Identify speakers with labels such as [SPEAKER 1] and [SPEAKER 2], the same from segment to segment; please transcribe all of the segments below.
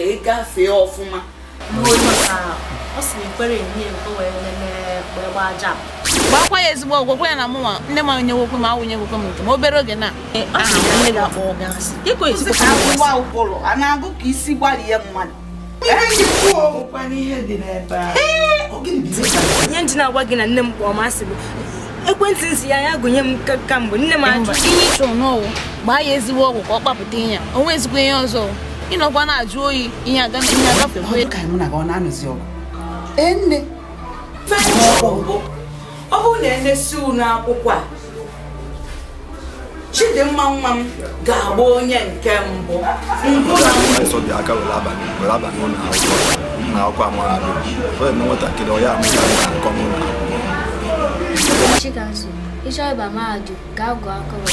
[SPEAKER 1] wee gafee ọfụma
[SPEAKER 2] gbakwa ya ezigbo ọgwụgwọ ya na mụnwa nne m onye nwokwe ma awụnye nwokwe m nke ma obere oge na
[SPEAKER 1] ụbụrụ a na-agụ ka isi gbarie mmadụ ihe
[SPEAKER 3] ndị na-agwa gị na nne m kpọọ masị bụ ekwentị nsị ya gụnye m kamgbe nne m ajụ
[SPEAKER 2] ihe ịchọrọ n'ọwụ gbaa ya ezigbo ọgwụ ka ọ kpapụta ihe o nwee ezigbo ihe ọzọ ịnọkwa na-ajụ oyi ihe agafe
[SPEAKER 1] ọ bụrụ na enesi unu akwụkwọ a Chidimma nwa m ga-agba onye nke mbụ
[SPEAKER 4] Chikazu, ịchọ ịba mahadum gaa gụọ akọrọ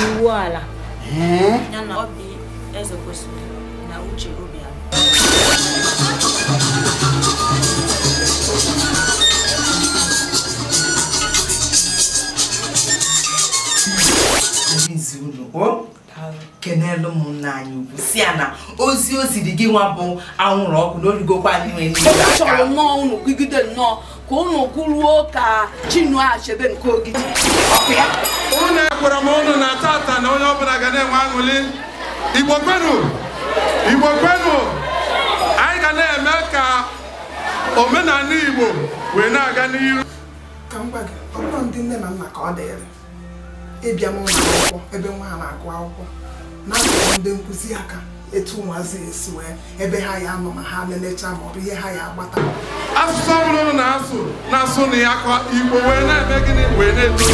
[SPEAKER 3] iwu ala
[SPEAKER 2] ya na Obi Eze kwesịrị na Uche Obianọ
[SPEAKER 5] kenelu ụmụnna anyị ugwu si ya na ozi dị gị nwa bụ anwụrụ ọkụ na origokwa anyị nwere
[SPEAKER 1] chọrọ nnọọ unu gụgide nnọọ ka unu kwuruo ka Chinua Achebe nke Ogidi ọkụ ya
[SPEAKER 6] unu ekwere m unu na tata na onye ọbụla ga na-enwe aṅụrị Igbo kwenu anyị ga na-eme ka omenala Igbo wee na-aga n'ihu
[SPEAKER 7] ka m gwa gị ọ bụrụ ndị nne na nna ka ọ dịrị ịbịa n'ụlọ akwụkwọ ebe nwa ha na-agụ akwụkwọ na-akụrụ ndị nkụzi aka etu ụmụazị esi wee ebe ha ya anọ ma ha lelecha ma ọ bụ ihe ha ya agbata
[SPEAKER 6] asụsụ ọbụla na-asụ na ya ka Igbo wee na-eme gịnị wee na-eto